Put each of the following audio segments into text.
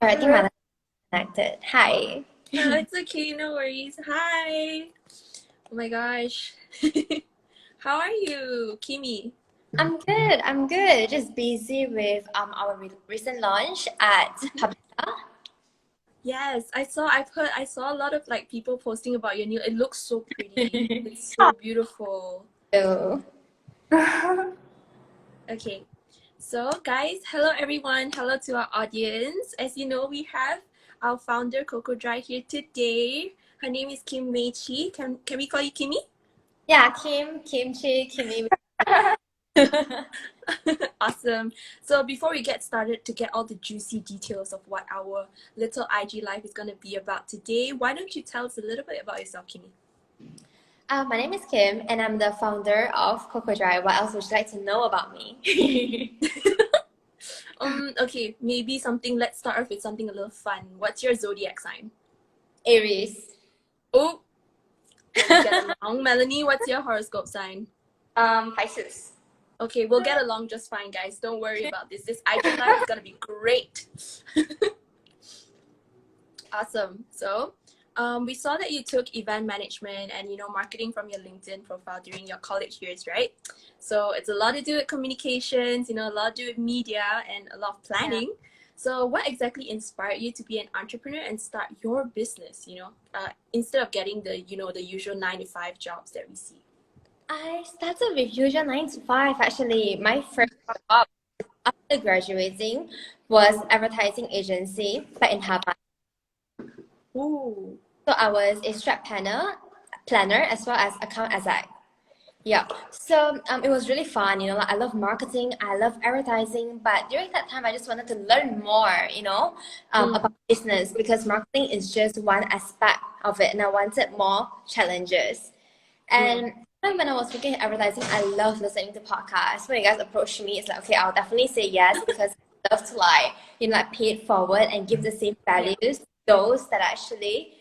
Sorry, I think my line is connected. Hi. No, it's okay. No worries. Hi. Oh my gosh. How are you, Kimmy? I'm good. I'm good. Just busy with our recent launch at Publica. Yes, I saw a lot of like people posting about your new. It looks so pretty. It's so beautiful. So, Okay. So, guys, hello everyone. Hello to our audience. As you know, we have our founder Coco Dry here today. Her name is Kim Mei Chi. Can we call you Kimmy? yeah, Kimchi, Kimmy. Awesome. So before we get started to get all the juicy details of what our little IG life is going to be about today, why don't you tell us a little bit about yourself, Kimmy? My name is Kim, and I'm the founder of Coco Dry. What else would you like to know about me? Okay, maybe let's start off with something a little fun. What's your zodiac sign? Aries. Oh, let's get along. Melanie, what's your horoscope sign? Pisces. Okay, we'll get along just fine, guys. Don't worry about this. This IG live is gonna be great. Awesome. So, we saw that you took event management and marketing from your LinkedIn profile during your college years, right? So it's a lot to do with communications, a lot to do with media and a lot of planning. Yeah. So what exactly inspired you to be an entrepreneur and start your business? Instead of getting the the usual 9 to 5 jobs that we see. I started with usual 9 to 5 actually. My first job after graduating was advertising agency back in Haba. Ooh. So I was a strat planner as well as account exec. Yeah. So it was really fun, like I love marketing, I love advertising, but during that time I just wanted to learn more, about business because marketing is just one aspect of it and I wanted more challenges. And when I was working in advertising, I love listening to podcasts. When you guys approach me, it's like, okay, I'll definitely say yes because I love to pay it forward and give the same values to those that actually,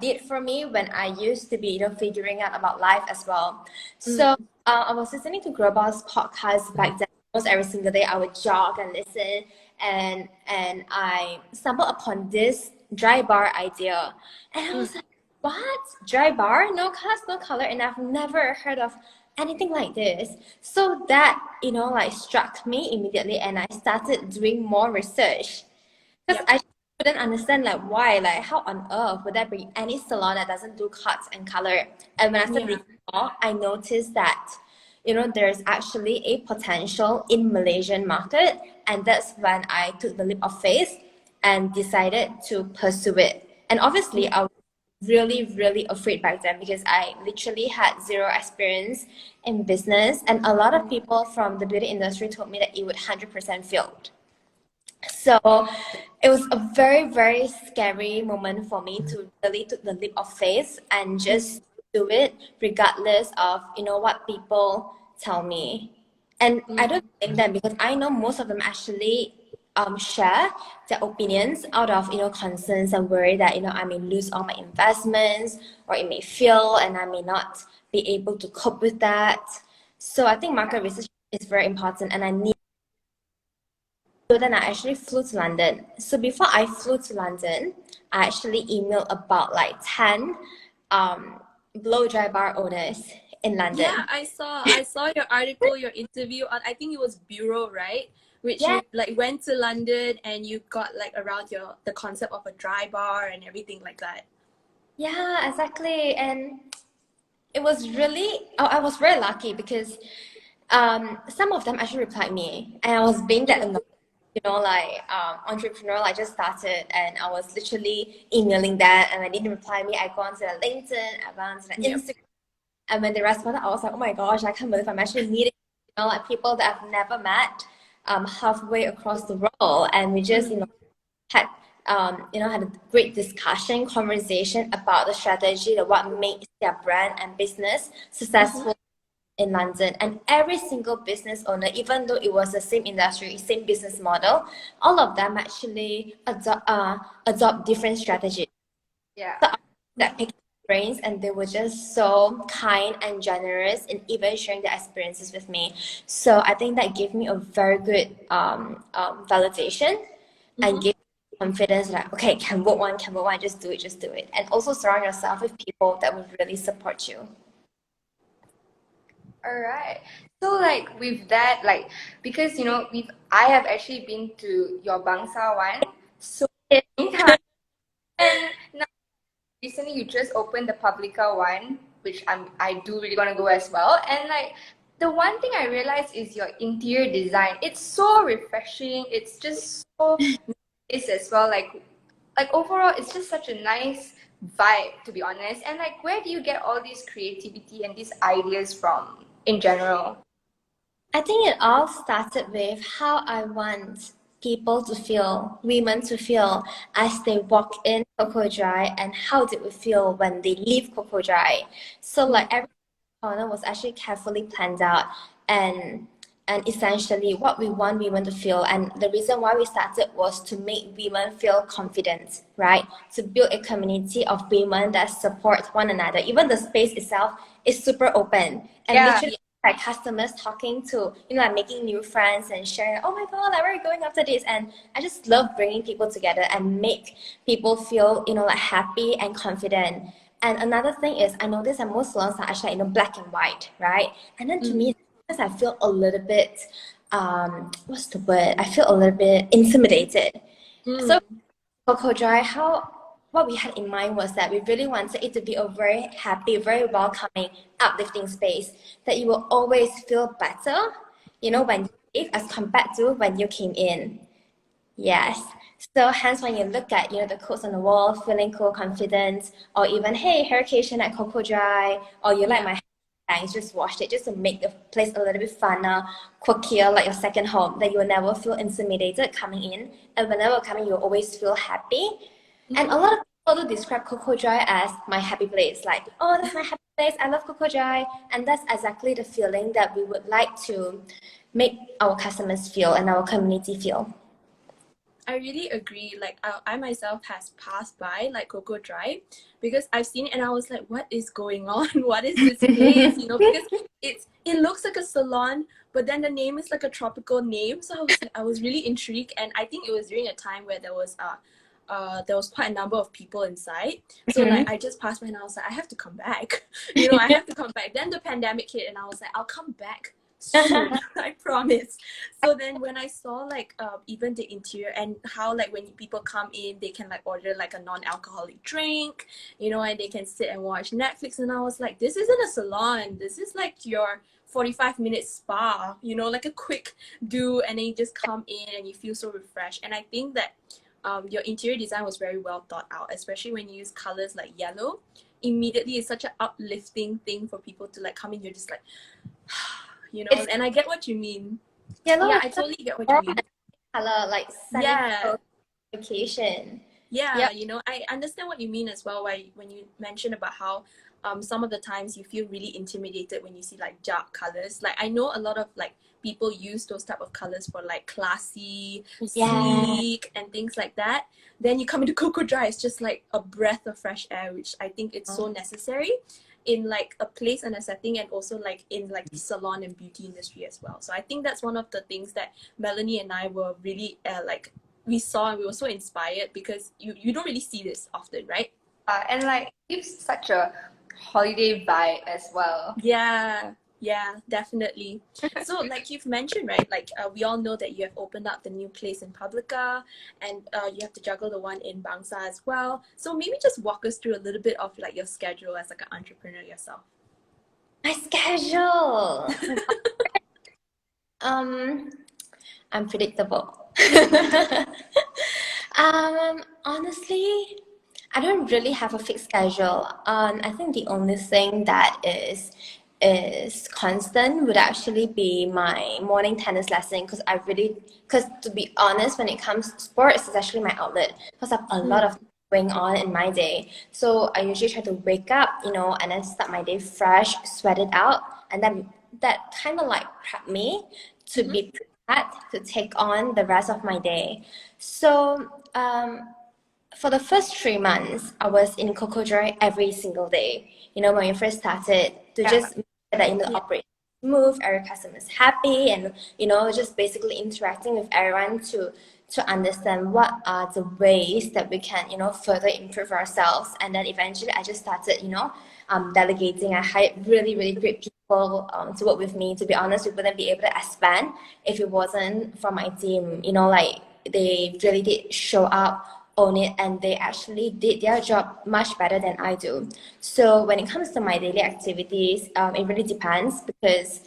did for me when I used to be, figuring out about life as well. So I was listening to Growboss podcast back then. Almost every single day I would jog and listen and I stumbled upon this dry bar idea. And I was like, what? Dry bar? No cuts, no color, and I've never heard of anything like this. So that, struck me immediately and I started doing more research. Because I couldn't understand why, how on earth would there be any salon that doesn't do cuts and color? And when I started reading more, I noticed that, there's actually a potential in Malaysian market. And that's when I took the leap of faith and decided to pursue it. And obviously, I was really afraid back then because I literally had zero experience in business. And a lot of people from the beauty industry told me that it would 100% fail. So it was a very scary moment for me to really take the leap of faith and just do it regardless of what people tell me. And I don't blame them because I know most of them actually share their opinions out of concerns and worry that I may lose all my investments or it may fail and I may not be able to cope with that. So I think market research is very important and I need. So then I actually flew to London. So before I flew to London, I actually emailed about 10 blow dry bar owners in London. Yeah, I saw your article, your interview on, I think it was Bureau, right? Which you went to London and you got around the concept of a dry bar and everything like that. Yeah, exactly. And it was really, I was very lucky because some of them actually replied me and I was being that annoyed. Entrepreneur, I just started and I was literally emailing that and I didn't reply me. I go onto the LinkedIn, I went onto the Instagram, and when they responded, I was like, oh my gosh, I can't believe I'm actually meeting people that I've never met halfway across the world, and we just had had a great discussion, conversation about the strategy, what makes their brand and business successful in London. And every single business owner, even though it was the same industry, same business model, all of them actually adopt different strategies. Yeah. So that picked brains and they were just so kind and generous in even sharing their experiences with me. So I think that gave me a very good validation and gave confidence, like, okay, can work one, just do it. And also surround yourself with people that will really support you. All right. So like with that, like because I have actually been to your Bangsa one so many times, and now recently you just opened the Publica one, which I do really want to go as well. And like the one thing I realized is your interior design. It's so refreshing. It's just so nice as well. Like overall, it's just such a nice vibe, to be honest. And like, where do you get all this creativity and these ideas from in general? I think it all started with how I want people to feel, women to feel as they walk in Coco Dry, and how did we feel when they leave Coco Dry. So like every corner was actually carefully planned out, and essentially what we want women to feel. And the reason why we started was to make women feel confident, right? To build a community of women that support one another. Even the space itself is super open, and literally like customers talking to, like making new friends and sharing, oh my god, like where are you going after this? And I just love bringing people together and make people feel, like happy and confident. And another thing is, I noticed that most salons are actually black and white, right? And then to me, I feel a little bit what's the word? I feel a little bit intimidated. So Coco Dry, what we had in mind was that we really wanted it to be a very happy, very welcoming, uplifting space that you will always feel better, when you leave as compared to when you came in. Yes. So hence when you look at, the quotes on the wall, feeling cool, confident, or even, hey, haircation at Coco Dry, or you like my hair, just washed it, just to make the place a little bit funner, quirkier, like your second home, that you will never feel intimidated coming in. And whenever coming, you'll always feel happy. And a lot of people do describe Coco Dry as my happy place. Like, oh, that's my happy place. I love Coco Dry. And that's exactly the feeling that we would like to make our customers feel and our community feel. I really agree. Like I myself has passed by like Coco Dry because I've seen it and I was like, what is going on? What is this place? Because it looks like a salon, but then the name is like a tropical name. So I was really intrigued, and I think it was during a time where there was quite a number of people inside. So like I just passed by and I was like, I have to come back. I have to come back. Then the pandemic hit and I was like, I'll come back soon. I promise. So then when I saw like even the interior and how like when people come in they can like order like a non-alcoholic drink, and they can sit and watch Netflix, and I was like, this isn't a salon, this is like your 45-minute spa, like a quick do, and then you just come in and you feel so refreshed. And I think that your interior design was very well thought out, especially when you use colors like yellow. Immediately it's such an uplifting thing for people to like come in, you're just like and I get what you mean. Yeah, I totally get what you mean. Color, like vacation. Yeah, I understand what you mean as well, when you mention about how some of the times you feel really intimidated when you see like dark colors. Like I know a lot of like people use those type of colors for like classy, sleek, and things like that. Then you come into Coco Dry, it's just like a breath of fresh air, which I think it's so necessary in like a place and a setting, and also like in like the salon and beauty industry as well. So I think that's one of the things that Melanie and I were really we saw, and we were so inspired because you don't really see this often, right? And like it gives such a holiday vibe as well. Yeah, definitely. So like you've mentioned, right, like we all know that you have opened up the new place in Publica, and you have to juggle the one in Bangsa as well. So maybe just walk us through a little bit of like your schedule as like an entrepreneur yourself. My schedule. Unpredictable. Honestly, I don't really have a fixed schedule. I think the only thing that is constant would actually be my morning tennis lesson, because to be honest, when it comes to sports, it's actually my outlet, because I have a lot of going on in my day. So I usually try to wake up, and then start my day fresh, sweat it out, and then that kind of like prep me to be prepared to take on the rest of my day. So for the first 3 months, I was in Coco Dry every single day. When we first started, to just make sure that operate smooth, every customer is happy, and just basically interacting with everyone to understand what are the ways that we can further improve ourselves. And then eventually I just started delegating. I hired really, really great people to work with me. To be honest, we wouldn't be able to expand if it wasn't for my team. Like they really did show up, own it, and they actually did their job much better than I do. So when it comes to my daily activities, it really depends, because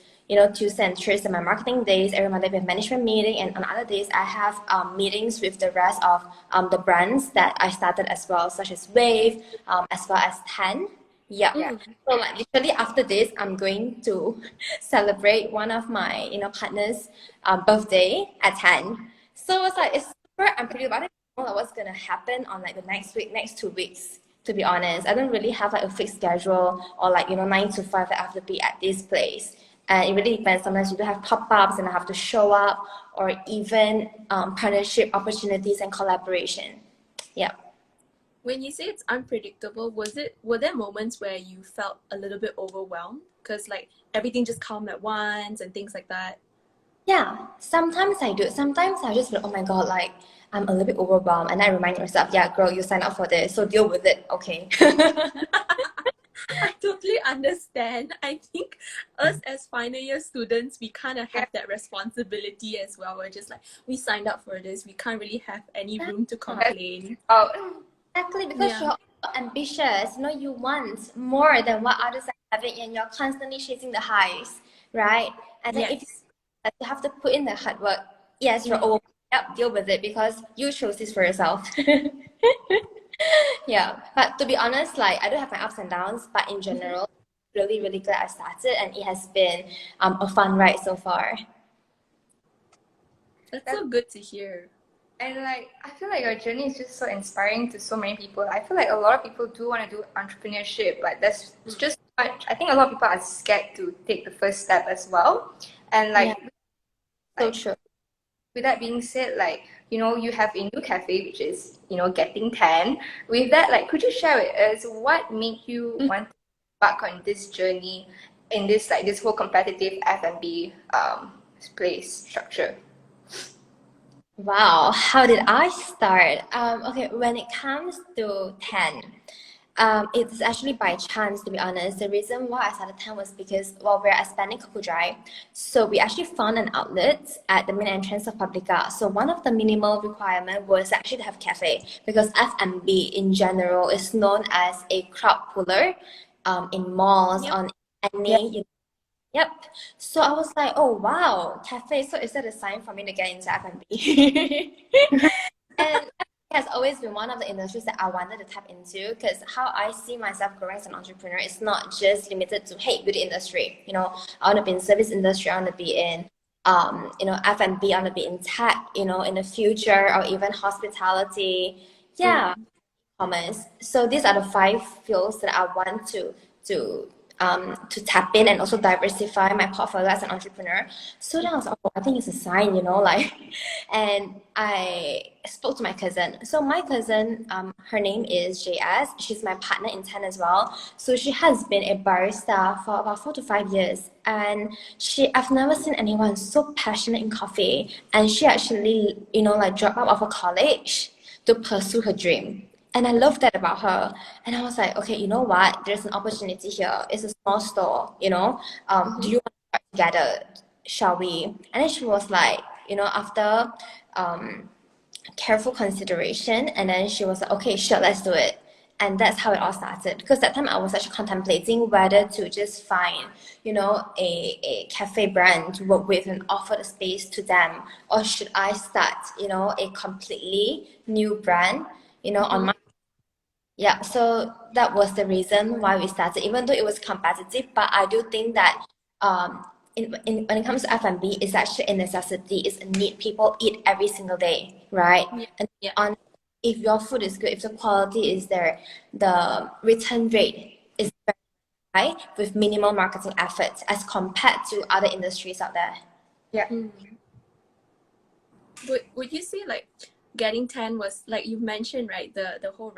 Tuesday and Thursday are my marketing days. Every Monday we have management meeting, and on other days I have meetings with the rest of the brands that I started as well, such as Wave, as well as 10. Yeah. So like literally after this, I'm going to celebrate one of my partners' birthday at 10. So it's super unpredictable. I don't know like what's gonna happen on like the next 2 weeks. To be honest, I don't really have like a fixed schedule or like 9 to 5 that I have to be at this place. And it really depends. Sometimes you do have pop-ups and I have to show up, or even partnership opportunities and collaboration. Yeah. When you say it's unpredictable, were there moments where you felt a little bit overwhelmed because like everything just come at once and things like that? Yeah, sometimes I do. Sometimes I just feel, oh my God, like I'm a little bit overwhelmed, and I remind myself, yeah, girl, you signed up for this, so deal with it, okay? I totally understand. I think us as final year students, we kind of have that responsibility as well. We're just like, we signed up for this. We can't really have any room to complain. Oh, Exactly, because Yeah. you're ambitious, you want more than what others are having, and you're constantly chasing the highs, right? And then if Yes. you have to put in the hard work, yes, you're over. Yep, deal with it because you chose this for yourself. Yeah, but to be honest, like I do have my ups and downs, but in general, really, really glad I started, and it has been a fun ride so far. That's so good to hear. and like I feel like your journey is just so inspiring to so many people. I feel like a lot of people do want to do entrepreneurship, but there's just much. I think a lot of people are scared to take the first step as well. And like, So true. with that being said, like you have a new cafe which is getting 10. With that, like, could you share with us what made you want to embark on this journey in this whole competitive F&B place structure? Wow, how did I start? Okay, when it comes to 10, it's actually by chance, to be honest. The reason why I started 10 was because while we're expanding Coco Dry, so we actually found an outlet at the main entrance of Publica. So one of the minimal requirement was actually to have cafe, because F&B in general is known as a crowd puller in malls, on any Yep. So I was like, oh wow, cafe. So is that a sign for me to get into F&B? And it has always been one of the industries that I wanted to tap into, because how I see myself growing as an entrepreneur is not just limited to, hey, beauty industry. I want to be in service industry. I want to be in F&B. I want to be in tech. In the future, or even hospitality. Yeah, commerce. So these are the 5 fields that I want to tap in and also diversify my portfolio as an entrepreneur. So then I was like, oh, I think it's a sign, like, and I spoke to my cousin. So my cousin, her name is JS. She's my partner in 10 as well. So she has been a barista for about 4 to 5 years. And I've never seen anyone so passionate in coffee. And she actually, dropped out of her college to pursue her dream. And I love that about her. And I was like, okay, you know what? There's an opportunity here. It's a small store, Do you want to start together? Shall we? And then she was like, after careful consideration, and then she was like, okay, sure, let's do it. And that's how it all started. Because that time I was actually contemplating whether to just find, a cafe brand to work with and offer the space to them, or should I start, a completely new brand, on my so that was the reason why we started, even though it was competitive. But I do think that when it comes to F&B, it's actually a necessity, it's a need. People eat every single day, right? And if your food is good, if the quality is there, the return rate is very high with minimal marketing efforts as compared to other industries out there. Would you say like getting 10 was like you mentioned, right? The whole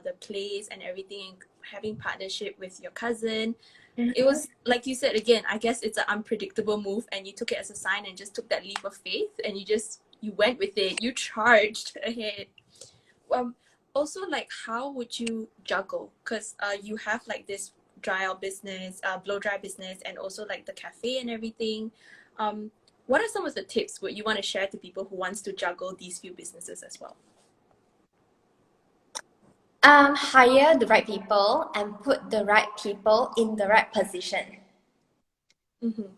the place and everything, having partnership with your cousin. It was like you said again, I guess it's an unpredictable move, and you took it as a sign and just took that leap of faith, and you went with it. You charged ahead. Um, Also, like, how would you juggle? Because you have like this dry out business, blow dry business, and also like the cafe and everything. What are some of the tips would you want to share to people who wants to juggle these few businesses as well? Hire the right people and put the right people in the right position. Mm-hmm.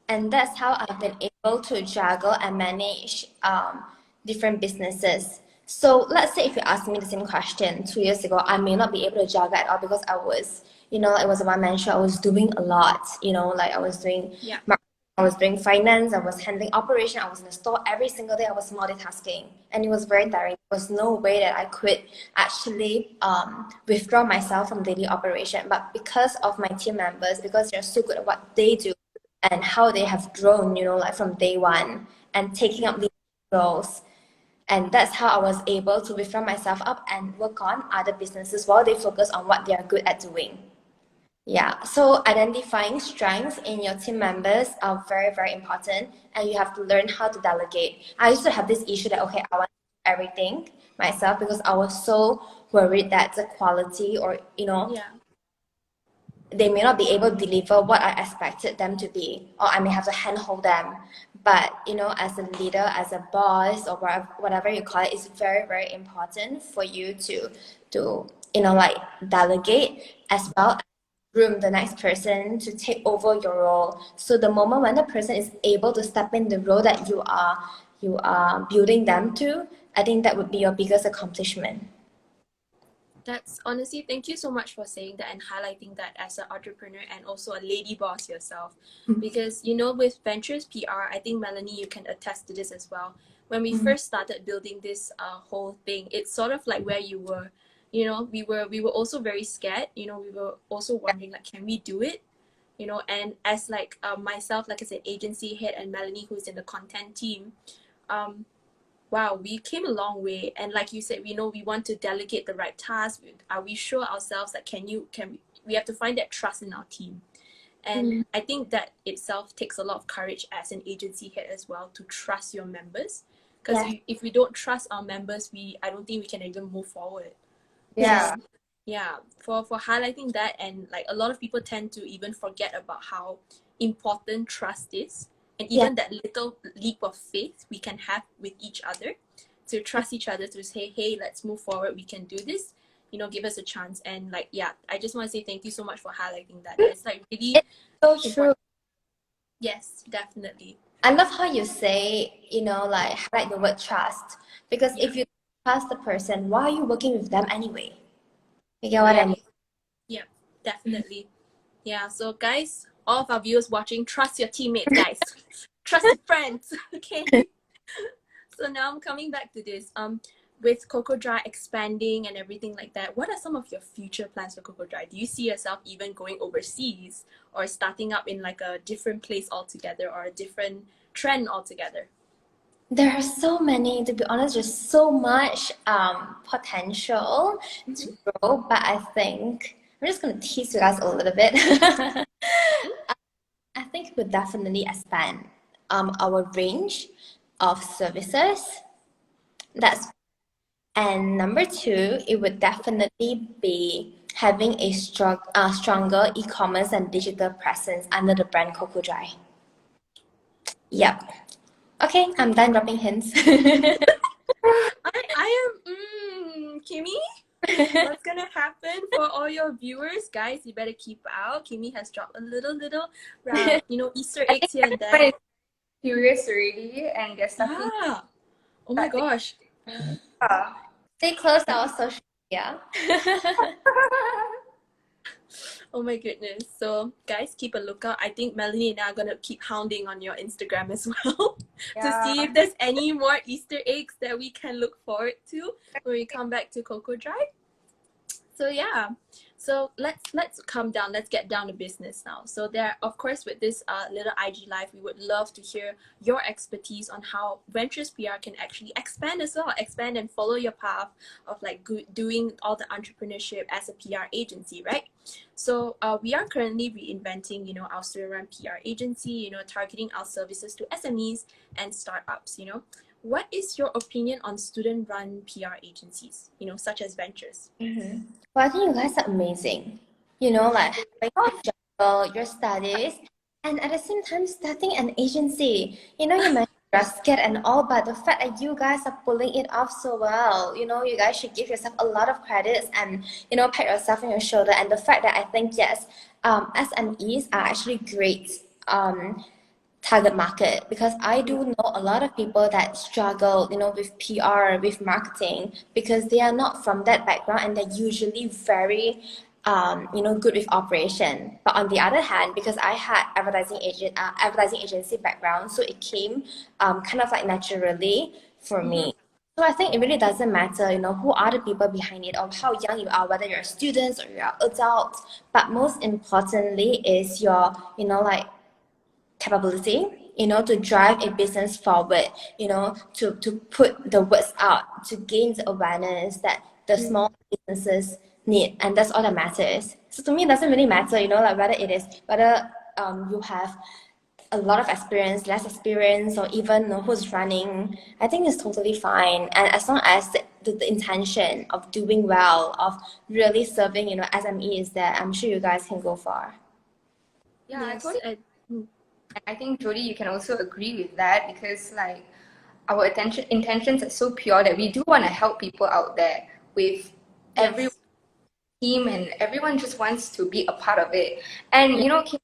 And that's how I've been able to juggle and manage different businesses. So let's say if you ask me the same question 2 years ago, I may not be able to juggle at all because I was, it was a one-man show. I was doing a lot, like I was doing Yeah. I was doing finance, I was handling operation, I was in the store every single day, I was multitasking. And it was very tiring. There was no way that I could actually withdraw myself from daily operation. But because of my team members, because they're so good at what they do and how they have grown, like from day one and taking up these roles. And that's how I was able to withdraw myself up and work on other businesses while they focus on what they are good at doing. Yeah, so identifying strengths in your team members are very, very important, and you have to learn how to delegate. I used to have this issue that, okay, I want to do everything myself because I was so worried that the quality or, they may not be able to deliver what I expected them to be, or I may have to handhold them. But, as a leader, as a boss, or whatever you call it, it's very, very important for you to like delegate as well, groom the next person to take over your role. So the moment when the person is able to step in the role that you are building them to, I think that would be your biggest accomplishment. That's honestly, thank you so much for saying that and highlighting that as an entrepreneur and also a lady boss yourself. Because, with Venturous PR, I think, Melanie, you can attest to this as well. When we first started building this whole thing, it's sort of like where you were. We were also very scared. We were also wondering, like, can we do it? And as like myself, like I said, agency head, and Melanie, who's in the content team, wow, we came a long way. And like you said, we want to delegate the right tasks. Are we sure ourselves that we have to find that trust in our team. And I think that itself takes a lot of courage as an agency head as well, to trust your members. Because if we don't trust our members, I don't think we can even move forward. Yeah. Yeah, for highlighting that. And like, a lot of people tend to even forget about how important trust is, and even that little leap of faith we can have with each other, to trust each other, to say, hey, let's move forward, we can do this, give us a chance. And like, I just want to say thank you so much for highlighting that. It's like really so true. Yes, definitely. I love how you say, like highlight the word trust, because if you trust the person, why are you working with them anyway? You get what I mean? Yeah, definitely. Yeah, so guys, all of our viewers watching, trust your teammates, guys. Trust your friends, okay? So now I'm coming back to this. With Coco Dry expanding and everything like that, what are some of your future plans for Coco Dry? Do you see yourself even going overseas, or starting up in like a different place altogether, or a different trend altogether? There are so many, to be honest, there's so much potential to grow, but I think I'm just going to tease you guys a little bit. I think we'll definitely expand our range of services. And number two, it would definitely be having a stronger e-commerce and digital presence under the brand Coco Dry. Yep. Okay, I'm done dropping hints. I am, Kimmy? What's gonna happen for all your viewers, guys? You better keep out. Kimmy has dropped a little Easter eggs here and there. Curious already, and they're stuck in. Oh my gosh. Stay close to our social media. Oh my goodness. So guys, keep a lookout. I think Melanie and I are gonna keep hounding on your Instagram as well to see if there's any more Easter eggs that we can look forward to when we come back to Coco Dry. So yeah, so let's come down. Let's get down to business now. So there, of course, with this little IG live, we would love to hear your expertise on how Venturous PR can actually expand as well, expand and follow your path of like doing all the entrepreneurship as a PR agency, right? So we are currently reinventing, our Studentrun PR agency, targeting our services to SMEs and startups. What is your opinion on student-run PR agencies, such as Ventures? Well, I think you guys are amazing. Like having to juggle your studies and at the same time starting an agency. You mentioned you're scared and all, but the fact that you guys are pulling it off so well, you guys should give yourself a lot of credits and, pat yourself on your shoulder. And the fact that I think, yes, SMEs are actually great target market, because I do know a lot of people that struggle, with PR, with marketing, because they are not from that background and they're usually very, good with operation. But on the other hand, because I had advertising agency background, so it came kind of like naturally for me. So I think it really doesn't matter, who are the people behind it or how young you are, whether you're a student or you're an adult. But most importantly is your, capability, to drive a business forward, to put the words out, to gain the awareness that the small businesses need, and that's all that matters. So to me, it doesn't really matter, like whether you have a lot of experience, less experience, or even who's running. I think it's totally fine, and as long as the intention of doing well, of really serving, SME is there, I'm sure you guys can go far. Yeah, Yes, I think Jody, you can also agree with that, because like our intentions are so pure that we do want to help people out there with every team, and everyone just wants to be a part of it. And Kim,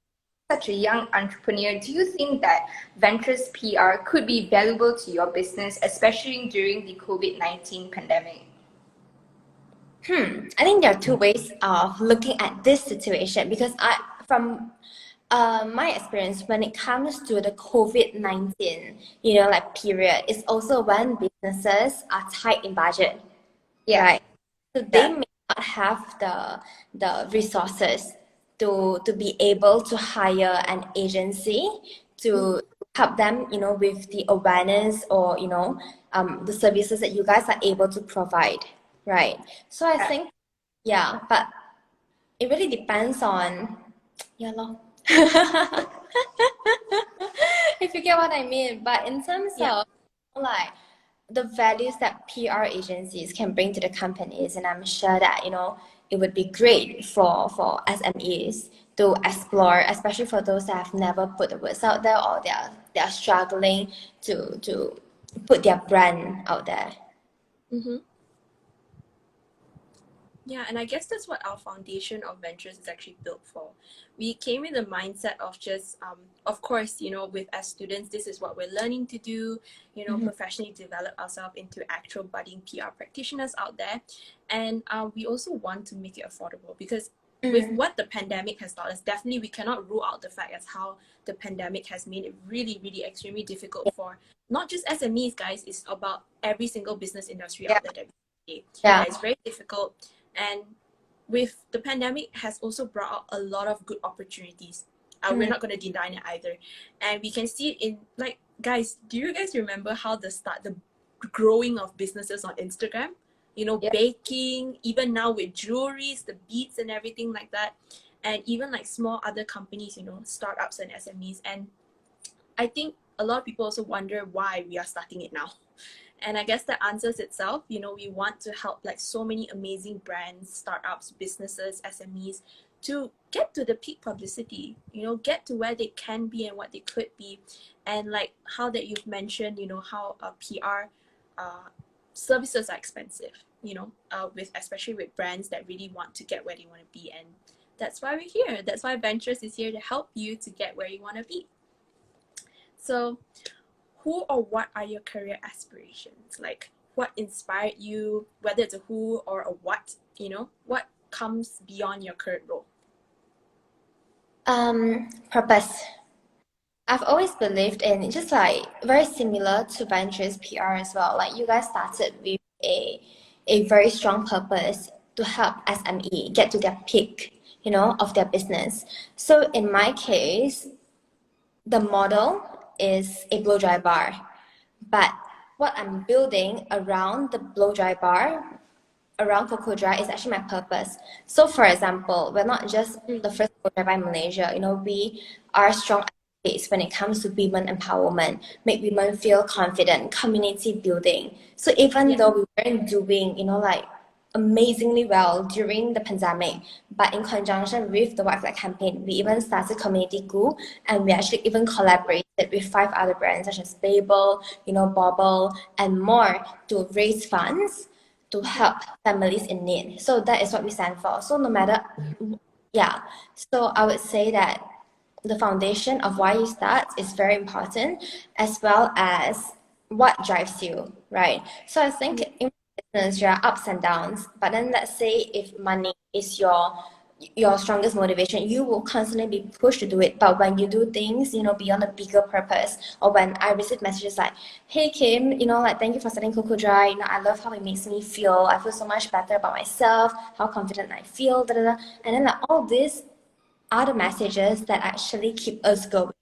such a young entrepreneur, do you think that Venturous PR could be valuable to your business, especially during the COVID-19 pandemic? I think there are two ways of looking at this situation, because from my experience, when it comes to the COVID-19, period, it's also when businesses are tight in budget, right? So they may not have the resources to be able to hire an agency to help them, with the awareness or, the services that you guys are able to provide, right? So I think, but it really depends on, lor. If you get what I mean. But in terms of like the values that PR agencies can bring to the companies, and I'm sure that it would be great for SMEs to explore, especially for those that have never put the words out there, or they are struggling to put their brand out there. Yeah, and I guess that's what our foundation of Ventures is actually built for. We came with the mindset of just, of course, with as students, this is what we're learning to do, professionally develop ourselves into actual budding PR practitioners out there. And we also want to make it affordable, because with what the pandemic has taught us, definitely we cannot rule out the fact as how the pandemic has made it really, really extremely difficult for not just SMEs, guys, it's about every single business industry out there. It's very difficult. And with the pandemic has also brought out a lot of good opportunities. We're not going to deny it either. And we can see it in, like, guys, do you guys remember how the growing of businesses on Instagram? Baking, even now with jewelries, the beads and everything like that. And even like small other companies, startups and SMEs. And I think a lot of people also wonder why we are starting it now. And I guess that answers itself. We want to help like so many amazing brands, startups, businesses, SMEs to get to the peak publicity, get to where they can be and what they could be. And like how that you've mentioned, how PR services are expensive, especially with brands that really want to get where they want to be. And that's why we're here. That's why Ventures is here to help you to get where you want to be. So who or what are your career aspirations? Like, what inspired you, whether it's a who or a what, what comes beyond your current role? Purpose. I've always believed in, just like very similar to Venturous PR as well. Like you guys started with a very strong purpose to help SME get to their peak, of their business. So in my case, the model is a blow dry bar, but what I'm building around the blow dry bar, around Cocoa Dry, is actually my purpose. So for example, we're not just the first Cocoa Dry bar in Malaysia. We are strong advocates when it comes to women empowerment, make women feel confident, community building. So even though we weren't doing, like amazingly well during the pandemic, but in conjunction with the White Flag campaign, we even started Community Goo, and we actually even collaborated with 5 other brands such as Babel, Bobble, and more to raise funds to help families in need. So that is what we stand for. So no matter, so I would say that the foundation of why you start is very important, as well as what drives you, right? So I think in business, there are ups and downs, but then let's say if money is your strongest motivation, you will constantly be pushed to do it. But when you do things, beyond a bigger purpose, or when I receive messages like, hey Kim, thank you for starting Cocoa Dry, I love how it makes me feel. I feel so much better about myself, how confident I feel, da, da, da. And then all these are the messages that actually keep us going,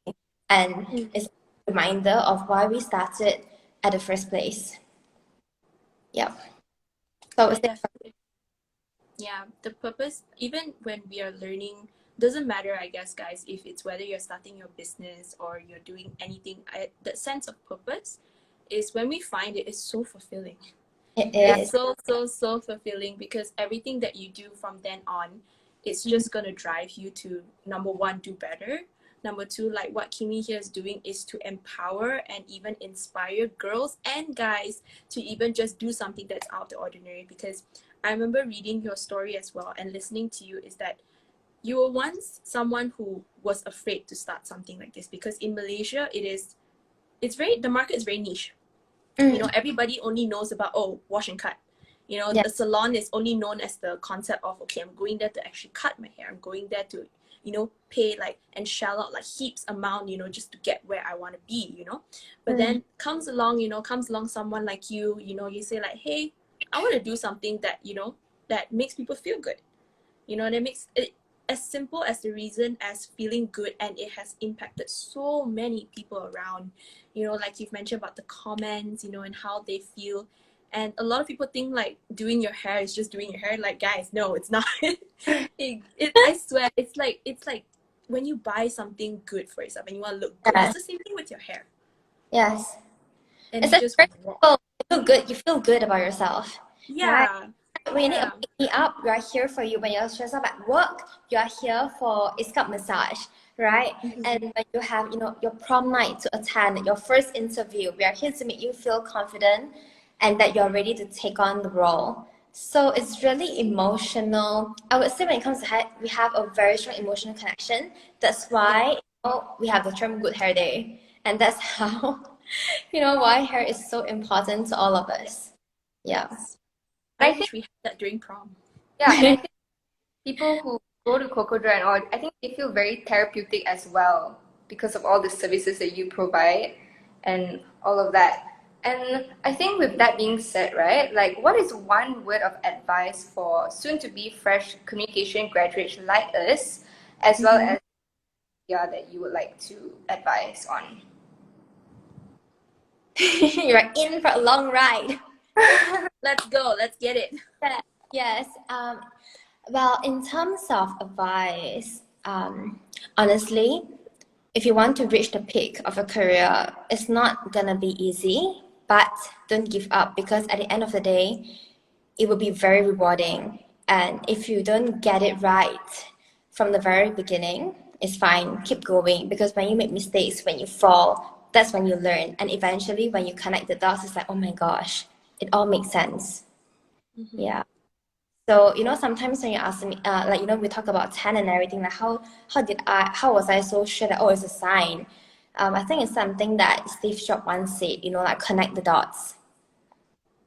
and it's a reminder of why we started at the first place. Yeah. So it's Yeah, the purpose, even when we are learning, doesn't matter, I guess, guys, if it's whether you're starting your business or you're doing anything. The sense of purpose is when we find it, it's so fulfilling. It's so fulfilling, because everything that you do from then on, it's just gonna drive you to, number one, do better. Number two, like what Kimmy here is doing, is to empower and even inspire girls and guys to even just do something that's out of the ordinary. Because I remember reading your story as well and listening to you, is that you were once someone who was afraid to start something like this, because in Malaysia the market is very niche. Everybody only knows about, wash and cut. The salon is only known as the concept of, okay, I'm going there to actually cut my hair. I'm going there to, pay and shell out heaps amount, just to get where I want to be, But then comes along someone like you, you say hey, I want to do something that, that makes people feel good. That makes it as simple as the reason as feeling good, and it has impacted so many people around. Like you've mentioned about the comments, and how they feel. And a lot of people think doing your hair is just doing your hair. Guys, no, it's not. I swear, it's like when you buy something good for yourself and you want to look good. It's the same thing with your hair. Yes. And it's you just you feel good about yourself. Yeah. Right? When you need a pick me up, we are here for you. When you're stressed out at work, you are here for a scalp massage, right? And when you have, your prom night to attend, your first interview, we are here to make you feel confident and that you're ready to take on the role. So it's really emotional. I would say when it comes to hair, we have a very strong emotional connection. That's why we have the term Good Hair Day. And that's how, why hair is so important to all of us. Yeah. I wish we had that during prom. Yeah, and I think people who go to Cocoa Dry and all, I think they feel very therapeutic as well because of all the services that you provide and all of that. And I think with that being said, right, what is one word of advice for soon-to-be fresh communication graduates like us, as well as that you would like to advise on? You're in for a long ride. Let's go. Let's get it. Yes. Well, in terms of advice, honestly, if you want to reach the peak of a career, it's not gonna be easy, but don't give up, because at the end of the day, it will be very rewarding. And if you don't get it right from the very beginning, it's fine. Keep going, because when you make mistakes, when you fall, that's when you learn. And eventually, when you connect the dots, it's like, oh my gosh, it all makes sense. Yeah. So, sometimes when you ask me, we talk about 10 and everything, how was I so sure that, it's a sign? I think it's something that Steve Jobs once said, connect the dots.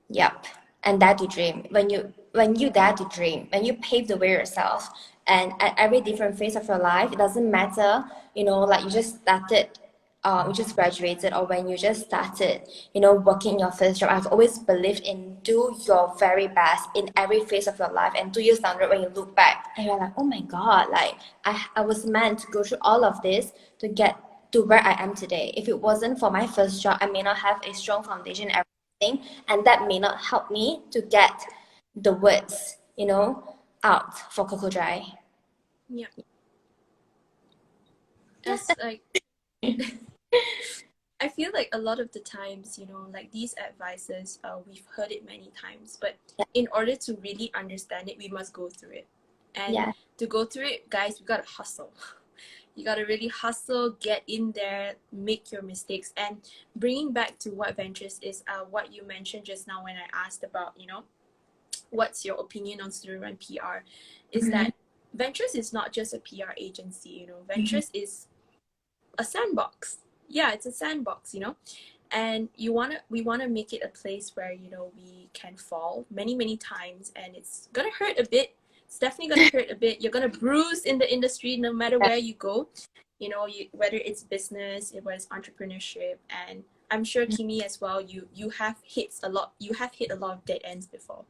Yep. And dare to dream. When you dare to dream, when you pave the way yourself, and at every different phase of your life, it doesn't matter, you just started you just graduated or when you just started, working your first job, I've always believed in do your very best in every phase of your life. And 2 years down the road, when you look back and you're like, oh my God, like I was meant to go through all of this to get to where I am today. If it wasn't for my first job, I may not have a strong foundation in everything, and that may not help me to get the words, out for Coco Dry. Yeah. Yes. As like I feel like a lot of the times, like these advices, we've heard it many times, but in order to really understand it, we must go through it. And to go through it, guys, we gotta hustle. You gotta really hustle, get in there, make your mistakes. And bringing back to what Venturous is, what you mentioned just now when I asked about, what's your opinion on Studentrun PR, is that Venturous is not just a PR agency, Venturous is a sandbox. Yeah, it's a sandbox, and we wanna make it a place where we can fall many times, and it's gonna hurt a bit. It's definitely gonna hurt a bit. You're gonna bruise in the industry no matter where you go. Whether it's business, whether it's entrepreneurship, and I'm sure Kimmy as well. You have hit a lot. You have hit a lot of dead ends before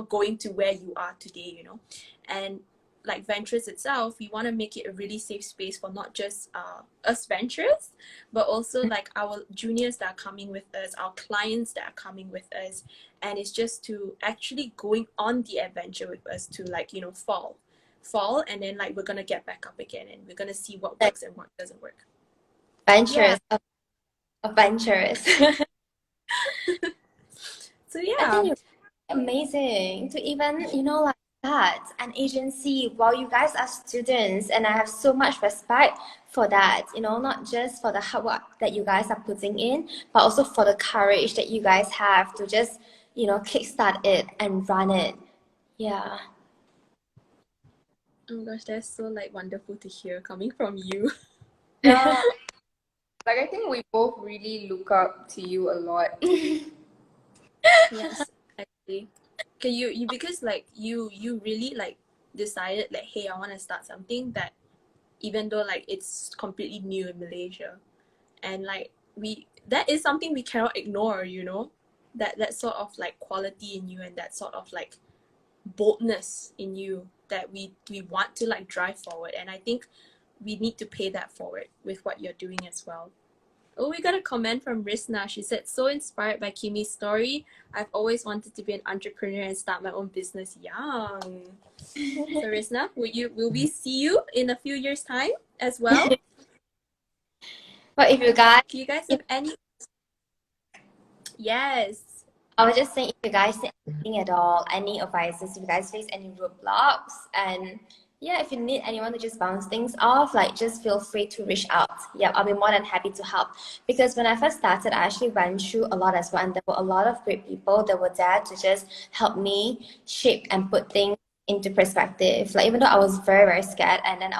going to where you are today. And like Venturous itself, we want to make it a really safe space for not just us Venturous, but also like our juniors that are coming with us, our clients that are coming with us, and it's just to actually going on the adventure with us to fall, and then like we're gonna get back up again, and we're gonna see what works and what doesn't work. Venturous, adventurous. So yeah, I think it's amazing to even like that an agency while you guys are students, and I have so much respect for that. Not just for the hard work that you guys are putting in, but also for the courage that you guys have to just kickstart it and run it. Yeah. oh my gosh, that's so like wonderful to hear coming from you. Yeah. Like I think we both really look up to you a lot. Yes, actually. Okay, you because like you really like decided like, hey, I want to start something that even though like it's completely new in Malaysia, and like that is something we cannot ignore, that sort of like quality in you, and that sort of like boldness in you that we want to like drive forward. And I think we need to pay that forward with what you're doing as well. Oh, we got a comment from Risna. She said, so inspired by Kimmy's story. I've always wanted to be an entrepreneur and start my own business young. So Risna, will we see you in a few years' time as well? But if you guys, Do you guys have any? Yes. I was just saying, if you guys need anything at all, any advices, if you guys face any roadblocks, and yeah, if you need anyone to just bounce things off, like just feel free to reach out. Yeah, I'll be more than happy to help. Because when I first started, I actually went through a lot as well, and there were a lot of great people that were there to just help me shape and put things into perspective. Like even though I was very scared, and then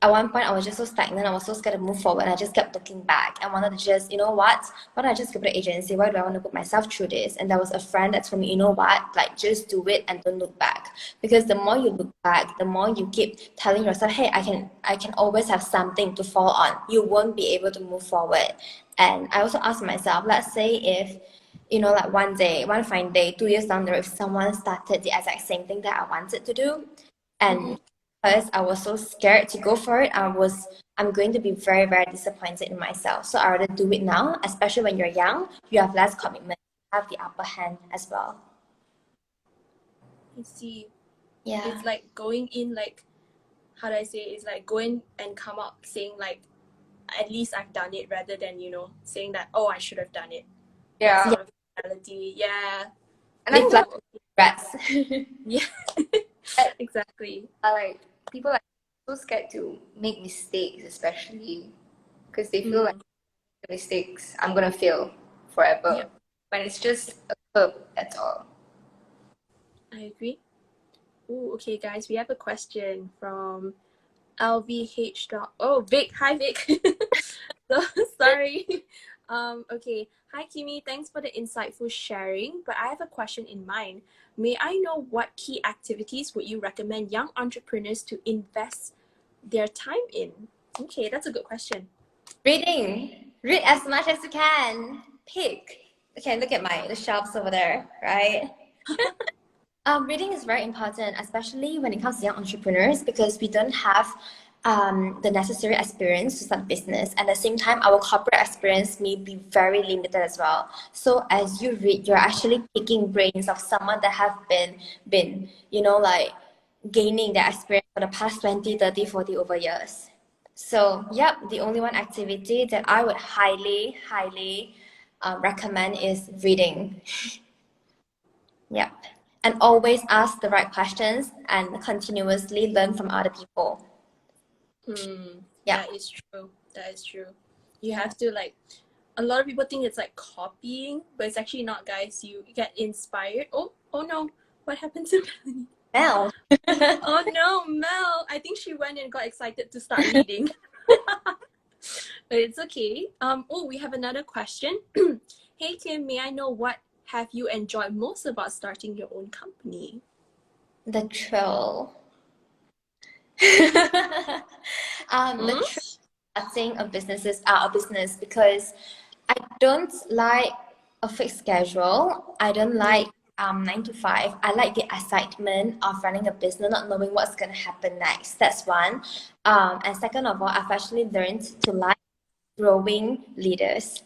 at one point I was just so stagnant, I was so scared to move forward, and I just kept looking back and wanted to just, why don't I just give it an agency? Why do I want to put myself through this? And there was a friend that told me, like just do it and don't look back. Because the more you look back, the more you keep telling yourself, hey, I can always have something to fall on. You won't be able to move forward. And I also asked myself, let's say if like one fine day, 2 years down the road, if someone started the exact same thing that I wanted to do, and because I was so scared to go for it, I'm going to be very disappointed in myself. So I rather do it now, especially when you're young, you have less commitment, you have the upper hand as well. I see. Yeah. It's like going in like, how do I say it? It's like going and come out saying like, at least I've done it, rather than, saying that, oh, I should have done it. Yeah. That sort of mentality. Yeah. And I think Like regrets. Yeah. Exactly. like people are so scared to make mistakes, especially because they feel like the mistakes I'm gonna fail forever. Yep. When it's just a curb, that's all. I agree. Oh, okay, guys, we have a question from LVH. Oh, Vic. Hi, Vic. So sorry. Okay. Hi, Kimmy. Thanks for the insightful sharing. But I have a question in mind. May I know what key activities would you recommend young entrepreneurs to invest their time in? Okay, that's a good question. Reading. Read as much as you can. Pick. Okay, look at the shelves over there, right? Reading is very important, especially when it comes to young entrepreneurs, because we don't have the necessary experience to start business. At the same time, our corporate experience may be very limited as well. So as you read, you're actually picking brains of someone that have been like gaining their experience for the past 20, 30, 40 over years. So, yep, the only one activity that I would highly, highly recommend is reading. Yep. And always ask the right questions and continuously learn from other people. Yeah. That is true. That is true. You have to a lot of people think it's like copying, but it's actually not, guys. You get inspired. Oh no. What happened to Melanie? Mel. Oh no, Mel. I think she went and got excited to start reading. But it's okay. We have another question. Hey Kim, may I know what have you enjoyed most about starting your own company? The thrill. The thrill of starting a business because I don't like a fixed schedule. I don't like 9 to 5. I like the excitement of running a business, not knowing what's gonna happen next. That's one. And second of all, I've actually learned to like growing leaders.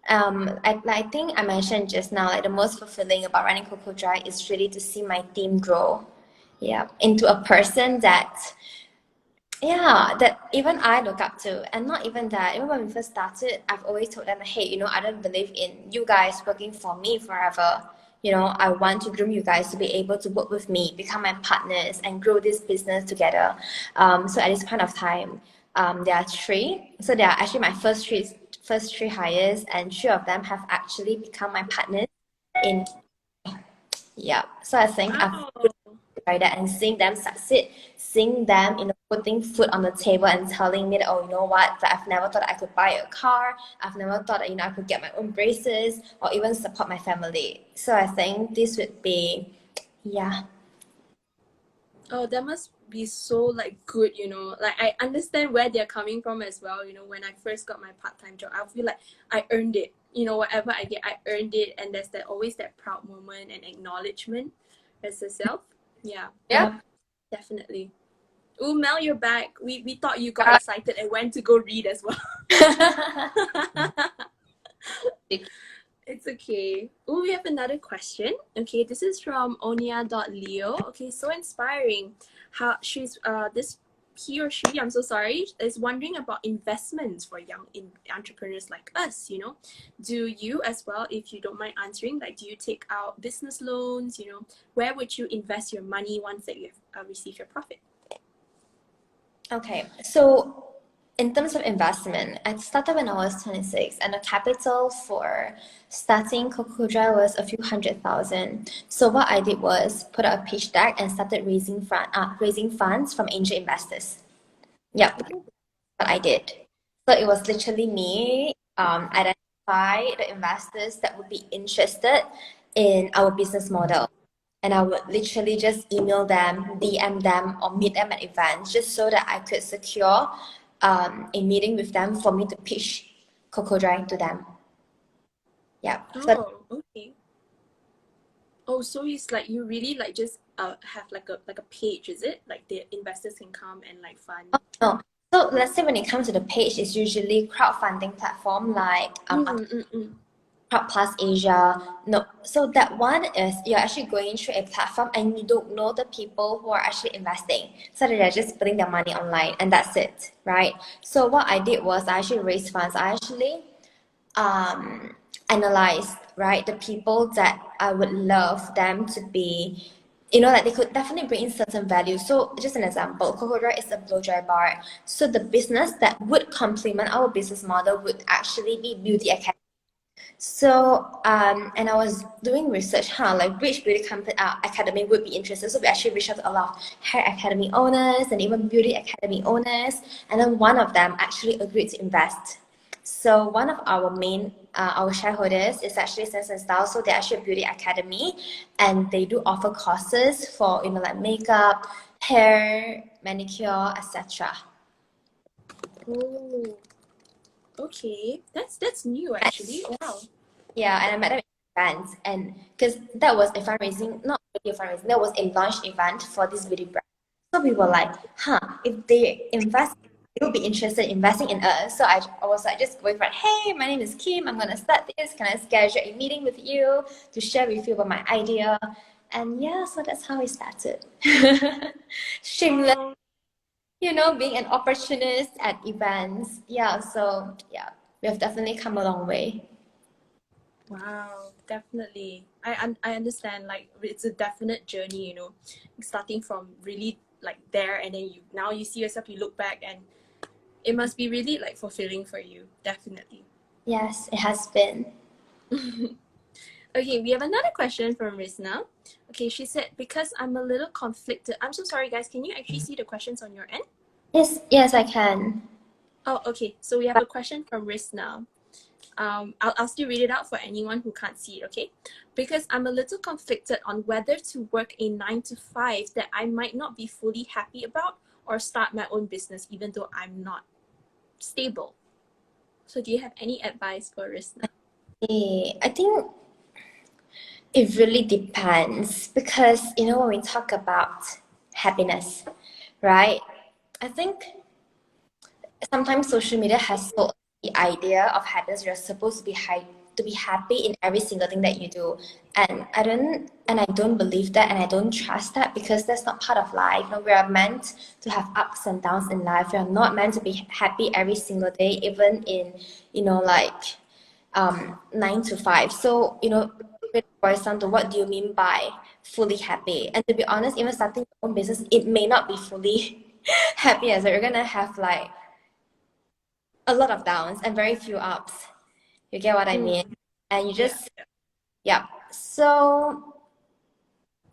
I think I mentioned just now, like the most fulfilling about running Coco Dry is really to see my team grow, into a person that even I look up to. And not even that, even when we first started, I've always told them, hey, I don't believe in you guys working for me forever. I want to groom you guys to be able to work with me, become my partners, and grow this business together. So at this point of time, there are 3. So they are actually my first three hires, and 3 of them have actually become my partners so I think I've tried that, and seeing them succeed, seeing them putting food on the table and telling me that, oh, you know what, that I've never thought I could buy a car, I've never thought that I could get my own braces or even support my family. So I think this would be Oh, that must be so good, I understand where they're coming from as well. When I first got my part-time job, I feel like I earned it. Whatever I get, I earned it, and there's always that proud moment and acknowledgement as yourself. Yeah, definitely. Oh, Mel, you're back. We thought you got excited and went to go read as well. It's okay. Oh, we have another question. Okay, this is from onia.leo. Okay, so inspiring. How she's he or she, I'm so sorry, is wondering about investments for young entrepreneurs like us. Do you as well, if you don't mind answering, do you take out business loans? Where would you invest your money once that you have received your profit? Okay, so in terms of investment, I started when I was 26, and the capital for starting Coco Dry was a few $100,000. So what I did was put up a pitch deck and started raising funds from angel investors. Yep, what I did. So it was literally me identify the investors that would be interested in our business model. And I would literally just email them, DM them, or meet them at events, just so that I could secure a meeting with them for me to pitch Coco Dry to them. Yeah. Okay. Oh, so it's you really just have a page, is it? The investors can come and fund. No. So let's say when it comes to the page, it's usually crowdfunding platform Crowd Plus Asia. No, so that one is you're actually going through a platform and you don't know the people who are actually investing. So they're just putting their money online and that's it, right? So what I did was I actually raised funds. I actually analyzed, right, the people that I would love them to be, they could definitely bring in certain value. So just an example, Coco Dry is a blow dry bar. So the business that would complement our business model would actually be Beauty Academy. So, and I was doing research, which beauty academy would be interested. So we actually reached out to a lot of hair academy owners and even beauty academy owners. And then one of them actually agreed to invest. So one of our main, our shareholders is actually Sense and Style. So they're actually a beauty academy and they do offer courses for, makeup, hair, manicure, etc. Oh, Okay, that's new actually. Wow. Yeah, and I met them in events, and because that was a fundraising, not really a fundraising, that was a launch event for this beauty brand. So we were like, huh, if they invest, they will be interested in investing in us. So I was like just going for it. Hey, my name is Kim. I'm gonna start this. Can I schedule a meeting with you to share with you about my idea? And yeah, so that's how we started. Shameless, being an opportunist at events. Yeah, so yeah, we have definitely come a long way. Wow, definitely. I understand. Like it's a definite journey, starting from really like there, and then now you see yourself. You look back, and it must be really like fulfilling for you. Definitely. Yes, it has been. Okay, we have another question from Rizna. Okay, she said, because I'm a little conflicted. I'm so sorry, guys. Can you actually see the questions on your end? Yes, I can. Oh, okay. So we have a question from Rizna. I'll still read it out for anyone who can't see it, okay? Because I'm a little conflicted on whether to work a 9 to 5 that I might not be fully happy about, or start my own business even though I'm not stable. So do you have any advice for Rizna? I think it really depends because, when we talk about happiness, right? I think sometimes social media has sold the idea of happiness. You're supposed to be happy in every single thing that you do, and I don't believe that, and I don't trust that, because that's not part of life. We are meant to have ups and downs in life. We are not meant to be happy every single day, even in 9 to 5. So it boils down to, what do you mean by fully happy? And to be honest, even starting your own business, it may not be fully happy as well. You're gonna have like a lot of downs and very few ups. You get what I mean? And you just, yeah. So,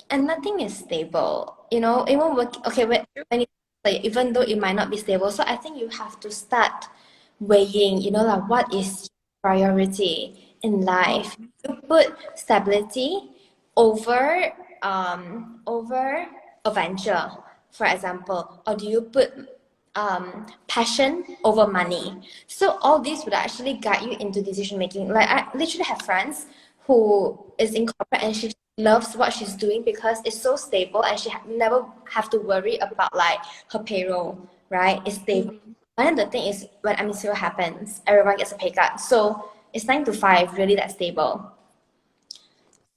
and nothing is stable. Even work. Okay, when you, like, even though it might not be stable, so I think you have to start weighing. Like, what is priority in life? You put stability over over a venture, for example, or do you put passion over money? So all these would actually guide you into decision making. Like, I literally have friends who is in corporate, and she loves what she's doing because it's so stable, and she never have to worry about like her payroll, right? It's stable. And then the thing is, when amidst happens, everyone gets a pay cut. So it's 9 to 5, really that stable.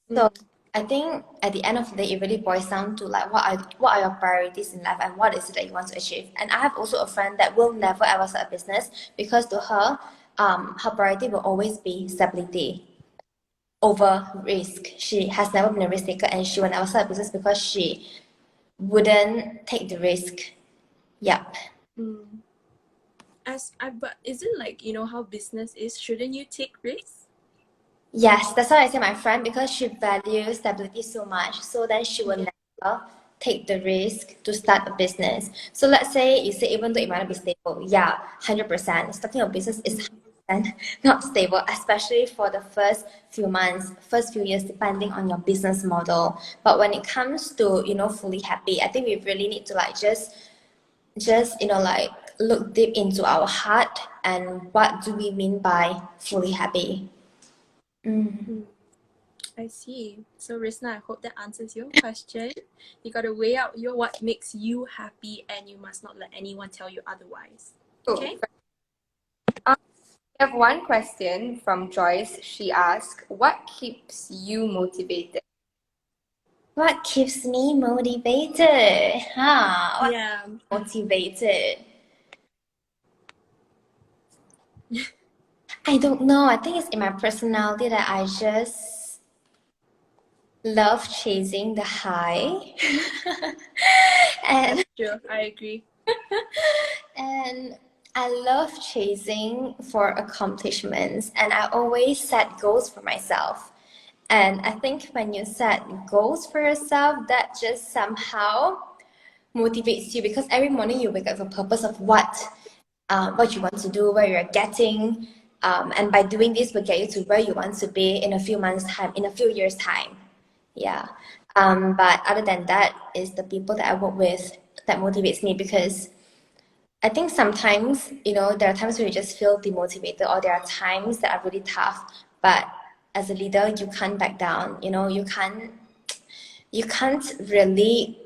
So I think at the end of the day, it really boils down to like, what are your priorities in life, and what is it that you want to achieve. And I have also a friend that will never ever start a business because to her, her priority will always be stability over risk. She has never been a risk taker, and she will never start a business because she wouldn't take the risk. Yep. But is it like, how business is? Shouldn't you take risks? Yes, that's why I say my friend, because she values stability so much. So then she will never take the risk to start a business. So let's say you say, even though it might not be stable, yeah, 100%. Starting a business is 100% not stable, especially for the first few months, first few years, depending on your business model. But when it comes to, fully happy, I think we really need to like just like look deep into our heart, and what do we mean by fully happy. I see. So Rizna, I hope that answers your question. You gotta weigh out what makes you happy, and you must not let anyone tell you otherwise. Okay? We have one question from Joyce. She asked, what keeps you motivated? What keeps me motivated? What Yeah. motivated? I don't know. I think it's in my personality that I just love chasing the high. And That's true. I agree. and I love chasing for accomplishments, and I always set goals for myself. And I think when you set goals for yourself, that just somehow motivates you, because every morning you wake up with a purpose of what you want to do, where you're getting, and by doing this will get you to where you want to be in a few months' time, in a few years' time. Yeah. But other than that, is the people that I work with that motivates me, because I think sometimes, there are times where you just feel demotivated, or there are times that are really tough. But as a leader, you can't back down. You can't really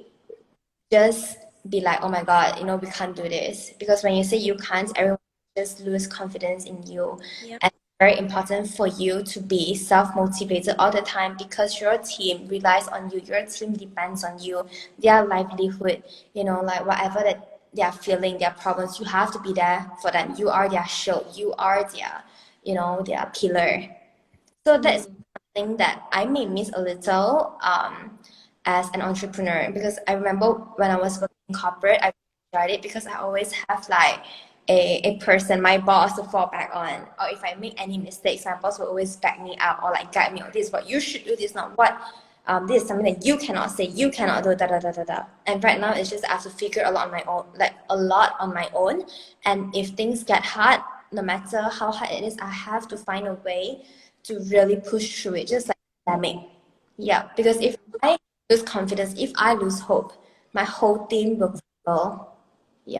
just be like, oh my God, we can't do this. Because when you say you can't, everyone just lose confidence in you. Yep. And it's very important for you to be self-motivated all the time, because your team relies on you. Your team depends on you. Their livelihood, like whatever that they are feeling, their problems, you have to be there for them. You are their shield. You are their pillar. So that's something that I may miss a little as an entrepreneur, because I remember when I was working in corporate, I enjoyed it because I always have like a person, my boss, to fall back on. Or if I make any mistakes, my boss will always back me up or like guide me on this is what you should do, this is not what. This is something that you cannot say, you cannot do, da da da da da. And right now it's just I have to figure a lot on my own, like a lot on my own. And if things get hard, no matter how hard it is, I have to find a way to really push through it, just like pandemic. Yeah, because if I lose confidence, if I lose hope, my whole team will fail. Yeah.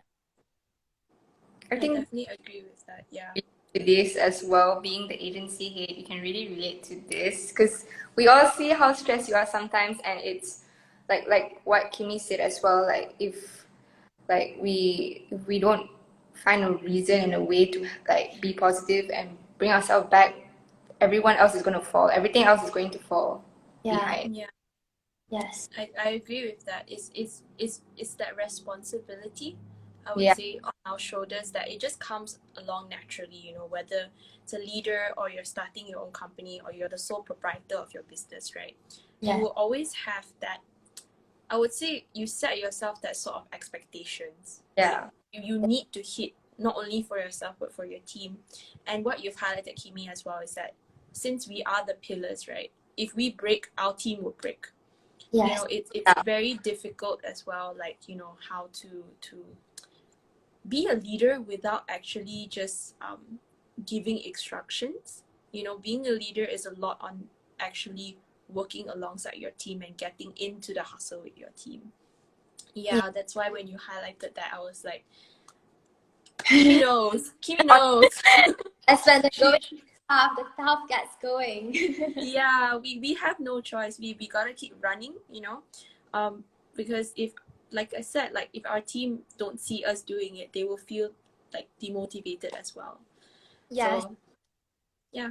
I I think definitely agree with that. Yeah. with this as well, being the agency head, you can really relate to this because we all see how stressed you are sometimes, and it's like what Kimmy said as well. Like if we don't find a reason and a way to like be positive and bring ourselves back, everyone else is gonna fall. Everything else is going to fall behind. Yeah. Yes. I agree with that. It's that responsibility, I would Yeah. say, on our shoulders, that it just comes along naturally, whether it's a leader or you're starting your own company or you're the sole proprietor of your business, right? Yeah. You will always have that, I would say you set yourself that sort of expectations. Yeah. You need to hit not only for yourself but for your team. And what you've highlighted, Kimmy, as well, is that since we are the pillars, right? If we break, our team will break. Yes. It's very difficult as well, like how to be a leader without actually just giving instructions. Being a leader is a lot on actually working alongside your team and getting into the hustle with your team. Yeah, that's why when you highlighted that, I was like, Kimmy knows. That's when the tough gets going. Yeah, we have no choice. We gotta keep running, because if, like I said, like if our team don't see us doing it, they will feel like demotivated as well. Yes. So, yeah.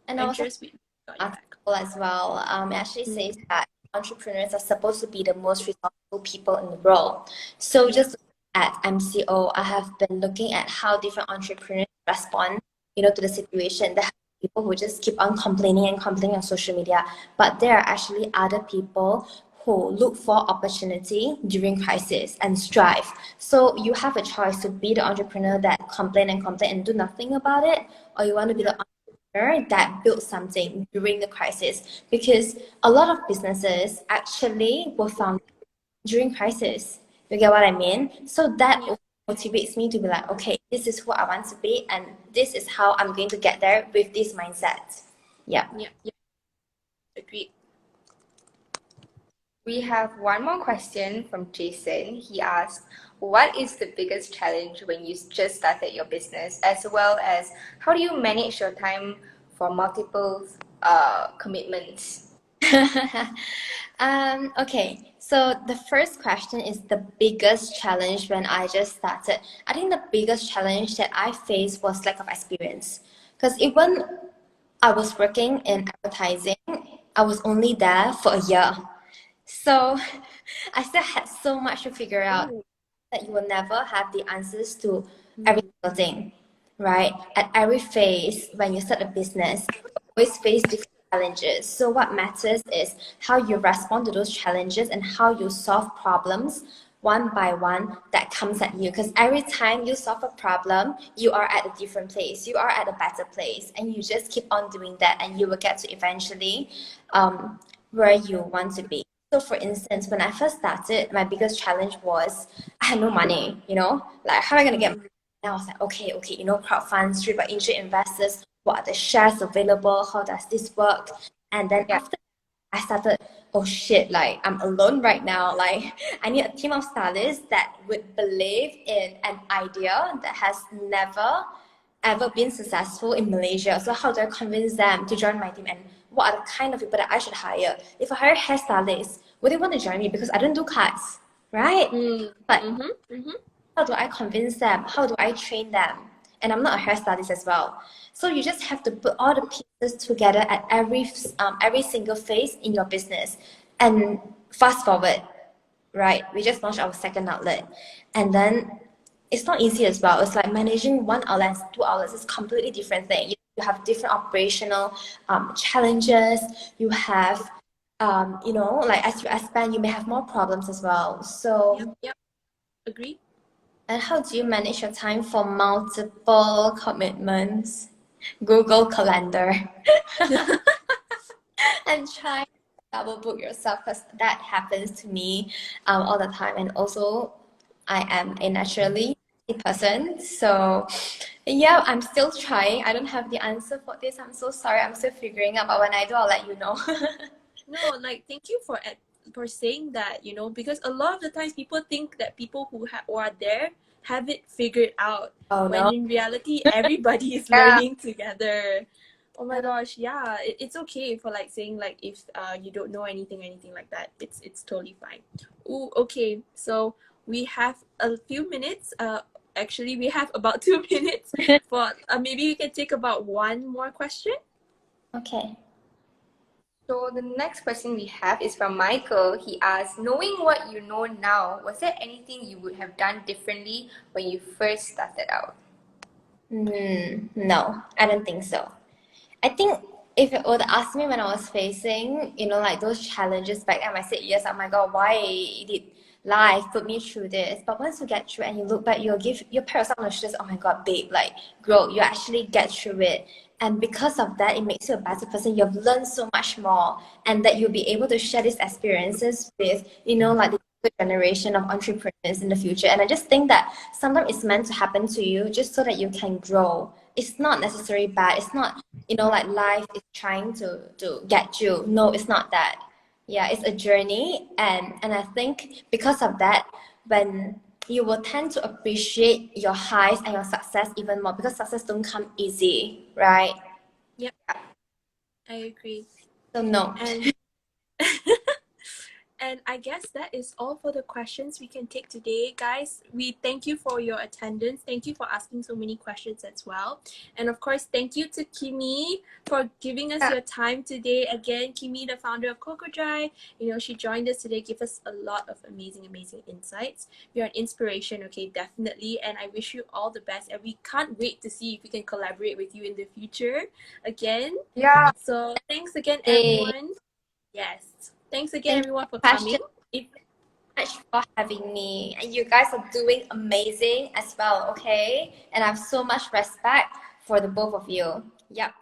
And also Ventures, we got your back. as well. It actually says that entrepreneurs are supposed to be the most resourceful people in the world. So just at MCO, I have been looking at how different entrepreneurs respond, to the situation. There are people who just keep on complaining and complaining on social media, but there are actually other people who look for opportunity during crisis and strive. So you have a choice to be the entrepreneur that complain and do nothing about it, or you want to be the entrepreneur that built something during the crisis, because a lot of businesses actually were founded during crisis. You get what I mean? So that also motivates me to be like, okay, this is who I want to be, and this is how I'm going to get there with this mindset. Yeah. Agreed. We have one more question from Jason. He asked, what is the biggest challenge when you just started your business, as well as how do you manage your time for multiple commitments? Okay, so the first question is the biggest challenge when I just started. I think the biggest challenge that I faced was lack of experience. Because even I was working in advertising, I was only there for a year. So I still had so much to figure out that you will never have the answers to every single thing, right? At every phase, when you start a business, you always face different challenges. So what matters is how you respond to those challenges and how you solve problems one by one that comes at you. Because every time you solve a problem, you are at a different place. You are at a better place, and you just keep on doing that, and you will get to eventually where you want to be. So for instance, when I first started, my biggest challenge was I had no money, like how am I going to get money? And I was like, okay, crowdfund, street by angel investors, what are the shares available? How does this work? And then after I started oh shit, like I'm alone right now. Like I need a team of stylists that would believe in an idea that has never ever been successful in Malaysia. So how do I convince them to join my team, and what are the kind of people that I should hire? If I hire hairstylists, would they want to join me? Because I don't do cuts, right? But how do I convince them? How do I train them? And I'm not a hairstylist as well. So you just have to put all the pieces together at every single phase in your business. And fast forward, right? We just launched our second outlet, and then it's not easy as well. It's like managing one outlet, two outlets is completely different thing. You have different operational challenges. You have, like as you expand, you may have more problems as well. So, Yep. Agree. and how do you manage your time for multiple commitments? Google Calendar. And try to double book yourself, because that happens to me all the time. And also, I am a naturally person, so yeah, I'm still trying. I don't have the answer for this. I'm so sorry. I'm still figuring out. But when I do, I'll let you know. No, like thank you for saying that, because a lot of the times people think that people who are there have it figured out, Oh when no. in reality everybody is Yeah. learning together. Oh my gosh, yeah, it's okay for like saying like if you don't know anything or anything like that. It's totally fine. Ooh, okay. So we have a few minutes. Actually, we have about 2 minutes for maybe we can take about one more question. Okay. So the next question we have is from Michael. He asks, knowing what you know now, was there anything you would have done differently when you first started out? No, I don't think so. I think if it would ask me when I was facing, like those challenges back then, I said yes. Oh my God, why did life put me through this? But once you get through and you look back, you'll give your parents on the shoulders. Oh my God, babe, like grow. You actually get through it, and because of that, it makes you a better person. You've learned so much more, and that you'll be able to share these experiences with, like the generation of entrepreneurs in the future. And I just think that sometimes it's meant to happen to you just so that you can grow. It's not necessarily bad. It's not, like life is trying to get you. No, it's not that. Yeah, it's a journey, and I think because of that, when you will tend to appreciate your highs and your success even more, because success don't come easy, right? Yep, I agree. So no. And and I guess that is all for the questions we can take today, guys. We thank you for your attendance. Thank you for asking so many questions as well. And of course, thank you to Kimmy for giving us your time today. Again, Kimmy, the founder of Coco Dry, she joined us today, gave us a lot of amazing insights. You're an inspiration, okay, definitely. And I wish you all the best. And we can't wait to see if we can collaborate with you in the future again. Yeah. So thanks again, Hey. everyone. Yes. Thanks again, Thank everyone, for you coming. so much for having me. And you guys are doing amazing as well, okay? And I have so much respect for the both of you. Yep.